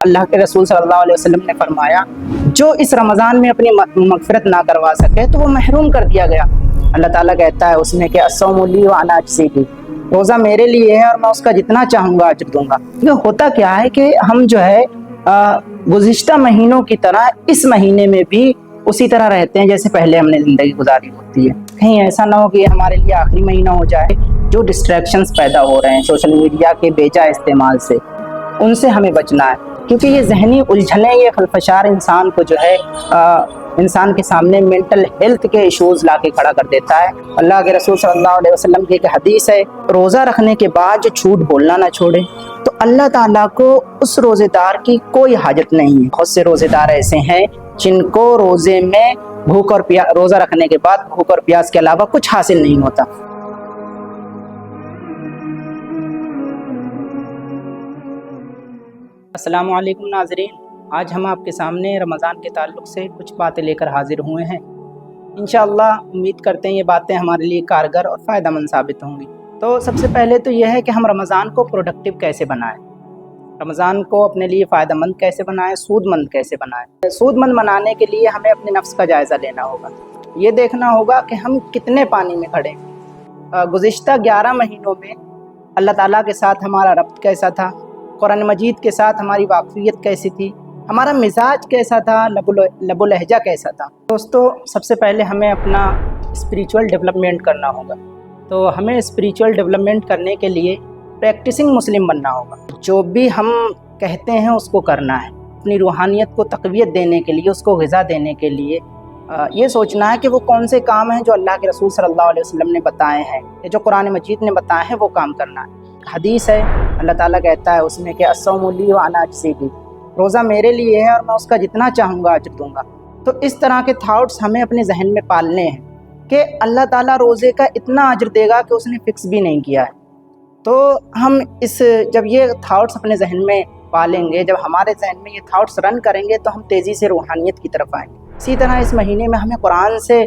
अल्लाह के रसूल सल्लल्लाहु अलैहि वसल्लम ने फरमाया, जो इस रमज़ान में अपनी मग़फ़िरत ना करवा सके तो वो महरूम कर दिया गया। अल्लाह ताला कहता है उसमें कि अस्सौमु ली व अना अज्ज़ी बिही, रोज़ा मेरे लिए है और मैं उसका जितना चाहूँगा अजर दूंगा। ये होता क्या है कि हम जो है गुज़िश्ता महीनों की तरह इस महीने में भी उसी तरह रहते हैं जैसे पहले हमने ज़िंदगी गुजारी होती है। कहीं ऐसा ना हो कि हमारे लिए आखिरी महीना हो जाए। जो डिस्ट्रैक्शंस पैदा हो रहे हैं सोशल मीडिया के बेजा इस्तेमाल से, उनसे हमें बचना है, क्योंकि ये ज़हनी उलझनें, ये खलफशार इंसान को जो है इंसान के सामने मेंटल हेल्थ के इश्यूज ला के खड़ा कर देता है। अल्लाह के रसूल सल्लल्लाहु अलैहि वसल्लम की एक हदीस है, रोज़ा रखने के बाद जो झूठ बोलना ना छोड़े तो अल्लाह ताला को उस रोज़ेदार की कोई हाजत नहीं है। बहुत से रोज़ेदार ऐसे हैं जिनको रोज़े में भूख और प्यास, रोज़ा रखने के बाद भूख और प्यास के अलावा कुछ हासिल नहीं होता। अस्सलामु अलैकुम नाज़रीन, आज हम आपके सामने रमज़ान के ताल्लुक़ से कुछ बातें लेकर हाजिर हुए हैं। इंशाअल्लाह उम्मीद करते हैं ये बातें हमारे लिए कारगर और फ़ायदेमंद साबित होंगी। तो सबसे पहले तो यह है कि हम रमज़ान को प्रोडक्टिव कैसे बनाएं, रमज़ान को अपने लिए फ़ायदेमंद कैसे बनाएं, सूदमंद कैसे बनाएं। सूदमंद बनाने के लिए हमें अपने नफ्स का जायज़ा लेना होगा। ये देखना होगा कि हम कितने पानी में खड़े। गुज़िश्ता 11 महीनों में अल्लाह ताला के साथ हमारा रब्त कैसा था, कुरान मजीद के साथ हमारी वाक़फ़ियत कैसी थी, हमारा मिजाज कैसा था, लबो लहजा कैसा था। दोस्तों, सबसे पहले हमें अपना स्पिरिचुअल डेवलपमेंट करना होगा। तो हमें स्पिरिचुअल डेवलपमेंट करने के लिए प्रैक्टिसिंग मुस्लिम बनना होगा। जो भी हम कहते हैं उसको करना है। अपनी रूहानियत को तक़वियत देने के लिए, उसको ग़िज़ा देने के लिए ये सोचना है कि वो कौन से काम हैं जो अल्लाह के रसूल सल्लल्लाहु अलैहि वसल्लम ने बताए हैं, या जो कुरान मजीद ने बताए हैं, वो काम करना है। हदीस है, अल्लाह ताला कहता है उसमें कि अस्सौमु ली व अना अज्ज़ी बिही, रोज़ा मेरे लिए है और मैं उसका जितना चाहूँगा अजर दूंगा। तो इस तरह के थाट्स हमें अपने जहन में पालने हैं कि अल्लाह ताला रोज़े का इतना अजर देगा कि उसने फ़िक्स भी नहीं किया है। तो हम जब ये थाट्स अपने जहन में पालेंगे, जब हमारे जहन में ये थाट्स रन करेंगे, तो हम तेज़ी से रूहानियत की तरफ आएंगे। इसी तरह इस महीने में हमें कुरान से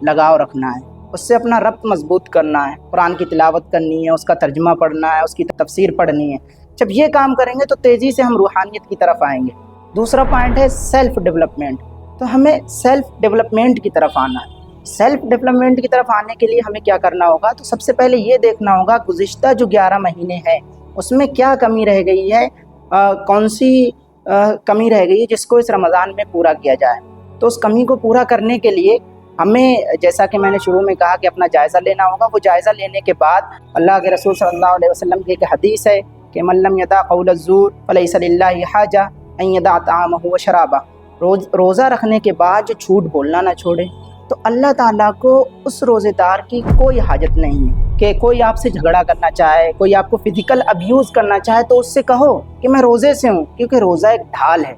लगाव रखना है, उससे अपना रब्त मजबूत करना है, कुरान की तिलावत करनी है, उसका तर्जुमा पढ़ना है, उसकी तफसीर पढ़नी है। जब ये काम करेंगे तो तेज़ी से हम रूहानियत की तरफ आएंगे। दूसरा पॉइंट है सेल्फ़ डेवलपमेंट। तो हमें सेल्फ़ डेवलपमेंट की तरफ आना है। सेल्फ़ डेवलपमेंट की तरफ आने के लिए हमें क्या करना होगा, तो सबसे पहले ये देखना होगा गुज़िश्ता जो 11 महीने हैं उसमें क्या कमी रह गई है, कौन सी कमी रह गई है जिसको इस रमज़ान में पूरा किया जाए। तो उस कमी को पूरा करने के लिए हमें, जैसा कि मैंने शुरू में कहा, कि अपना जायज़ा लेना होगा। वो जायज़ा लेने के बाद अल्लाह के रसूल सल्लल्लाहु अलैहि वसल्लम की एक हदीस है कि मन लम यदा क़ौल अज़्ज़ूर फ़लैसा लिल्लाहि हाजा अन यदा ताअमहु व शराबा, रोज़ा रखने के बाद जो झूठ बोलना ना छोड़े तो अल्लाह ताला को उस रोज़ेदार की कोई हाजत नहीं है। कि कोई आपसे झगड़ा करना चाहे, कोई आपको फ़िज़िकल अब्यूज़ करना चाहे, तो उससे कहो कि मैं रोज़े से हूँ, क्योंकि रोज़ा एक ढाल है।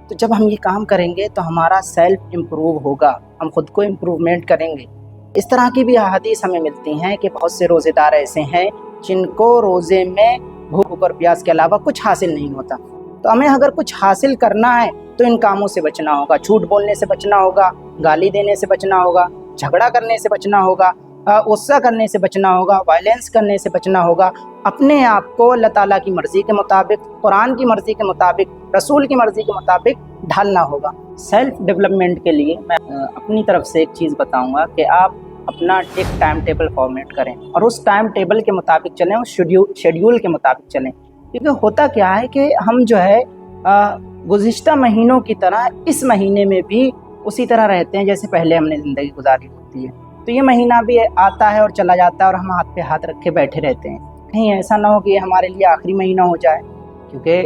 तो जब हम ये काम करेंगे तो हमारा सेल्फ इम्प्रूव होगा, हम ख़ुद को इम्प्रूवमेंट करेंगे। इस तरह की भी अहादीस हमें मिलती हैं कि बहुत से रोज़ेदार ऐसे हैं जिनको रोज़े में भूख और प्यास के अलावा कुछ हासिल नहीं होता। तो हमें अगर कुछ हासिल करना है तो इन कामों से बचना होगा। झूठ बोलने से बचना होगा, गाली देने से बचना होगा, झगड़ा करने से बचना होगा, गुस्सा करने से बचना होगा, वायलेंस करने से बचना होगा। अपने आप को अल्लाह ताला की मर्ज़ी के मुताबिक, कुरान की मर्ज़ी के मुताबिक, रसूल की मर्ज़ी के मुताबिक ढालना होगा। सेल्फ़ डेवलपमेंट के लिए मैं अपनी तरफ से एक चीज़ बताऊंगा कि आप अपना एक टाइम टेबल फॉर्मेट करें और उस टाइम टेबल के मुताबिक चलें, उस शेड्यूल के मुताबिक चलें। क्योंकि होता क्या है कि हम जो है गुज़िश्ता महीनों की तरह इस महीने में भी उसी तरह रहते हैं जैसे पहले हमने ज़िंदगी गुजारी होती है। तो ये महीना भी आता है और चला जाता है और हम हाथ पे हाथ रखे बैठे रहते हैं। कहीं ऐसा ना हो कि ये हमारे लिए आखिरी महीना हो जाए, क्योंकि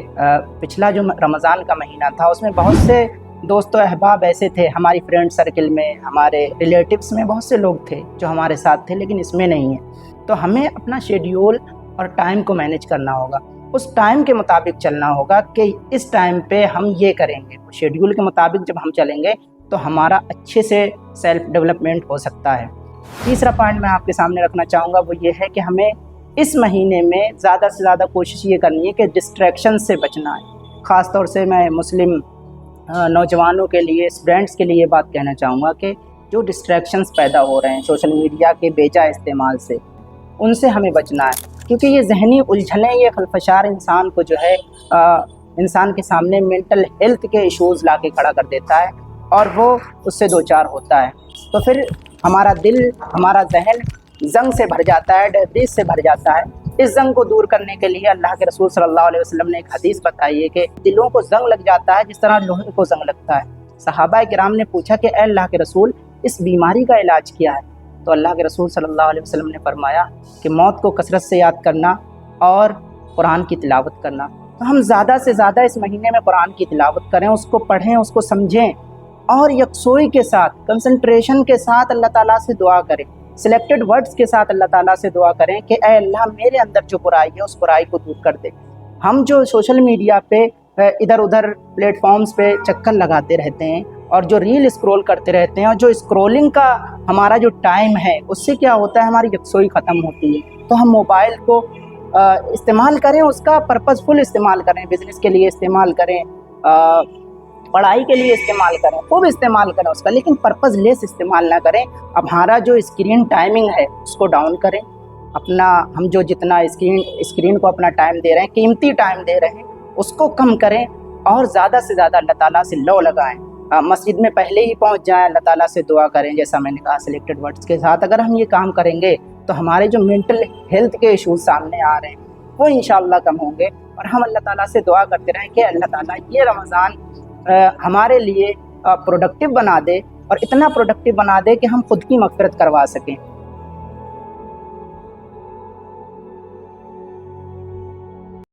पिछला जो रमज़ान का महीना था उसमें बहुत से दोस्तों अहबाब ऐसे थे, हमारी फ्रेंड सर्कल में, हमारे रिलेटिव्स में बहुत से लोग थे जो हमारे साथ थे, लेकिन इसमें नहीं है। तो हमें अपना शेड्यूल और टाइम को मैनेज करना होगा, उस टाइम के मुताबिक चलना होगा कि इस टाइम पे हम ये करेंगे। शेड्यूल के मुताबिक जब हम चलेंगे तो हमारा अच्छे से सेल्फ़ डेवलपमेंट हो सकता है। तीसरा पॉइंट मैं आपके सामने रखना चाहूँगा, वो ये है कि हमें इस महीने में ज़्यादा से ज़्यादा कोशिश ये करनी है कि डिस्ट्रैक्शन से बचना है। ख़ास तौर से मैं मुस्लिम नौजवानों के लिए, स्टूडेंट्स के लिए ये बात कहना चाहूँगा कि जो डिस्ट्रैक्शंस पैदा हो रहे हैं सोशल मीडिया के बेजा इस्तेमाल से, उनसे हमें बचना है। کیونکہ یہ ذہنی الجھنیں، یہ خلفشار انسان کو جو ہے انسان کے سامنے مینٹل ہیلتھ کے ایشوز لا کے کھڑا کر دیتا ہے اور وہ اس سے دوچار ہوتا ہے. تو پھر ہمارا دل، ہمارا ذہن زنگ سے بھر جاتا ہے، ڈائبٹیز سے بھر جاتا ہے. اس زنگ کو دور کرنے کے لیے اللہ کے رسول صلی اللہ علیہ وسلم نے ایک حدیث بتائی ہے کہ دلوں کو زنگ لگ جاتا ہے جس طرح لوہے کو زنگ لگتا ہے. صحابہ کرام نے پوچھا کہ اے اللہ کے رسول، اس بیماری کا علاج کیا ہے؟ تو اللہ کے رسول صلی اللہ علیہ وسلم نے فرمایا کہ موت کو کثرت سے یاد کرنا اور قرآن کی تلاوت کرنا. تو ہم زیادہ سے زیادہ اس مہینے میں قرآن کی تلاوت کریں، اس کو پڑھیں، اس کو سمجھیں اور یکسوئی کے ساتھ، کنسنٹریشن کے ساتھ اللہ تعالیٰ سے دعا کریں، سلیکٹڈ ورڈز کے ساتھ اللہ تعالیٰ سے دعا کریں کہ اے اللہ میرے اندر جو برائی ہے اس برائی کو دور کر دے. ہم جو سوشل میڈیا پہ ادھر ادھر پلیٹ فارمز پہ چکر لگاتے رہتے ہیں اور جو ریل اسکرول کرتے رہتے ہیں، اور جو اسکرولنگ کا ہمارا جو ٹائم ہے اس سے کیا ہوتا ہے، ہماری یکسوئی ختم ہوتی ہے. تو ہم موبائل کو استعمال کریں، اس کا پرپز فل استعمال کریں، بزنس کے لیے استعمال کریں، پڑھائی کے لیے استعمال کریں، خوب استعمال کریں اس کا، لیکن پرپز لیس استعمال نہ کریں. اب ہمارا جو اسکرین ٹائمنگ ہے اس کو ڈاؤن کریں. اپنا ہم جو جتنا اسکرین کو اپنا ٹائم دے رہے ہیں، قیمتی ٹائم دے رہے ہیں، اس کو کم کریں اور زیادہ سے زیادہ اللہ تعالیٰ سے لو لگائیں. مسجد میں پہلے ہی پہنچ جائیں، اللہ تعالیٰ سے دعا کریں جیسا میں نے کہا سلیکٹڈ ورڈز کے ساتھ. اگر ہم یہ کام کریں گے تو ہمارے جو مینٹل ہیلتھ کے ایشوز سامنے آ رہے ہیں وہ انشاءاللہ کم ہوں گے. اور ہم اللہ تعالیٰ سے دعا کرتے رہیں کہ اللہ تعالیٰ یہ رمضان ہمارے لیے پروڈکٹیو بنا دے، اور اتنا پروڈکٹیو بنا دے کہ ہم خود کی مغفرت کروا سکیں.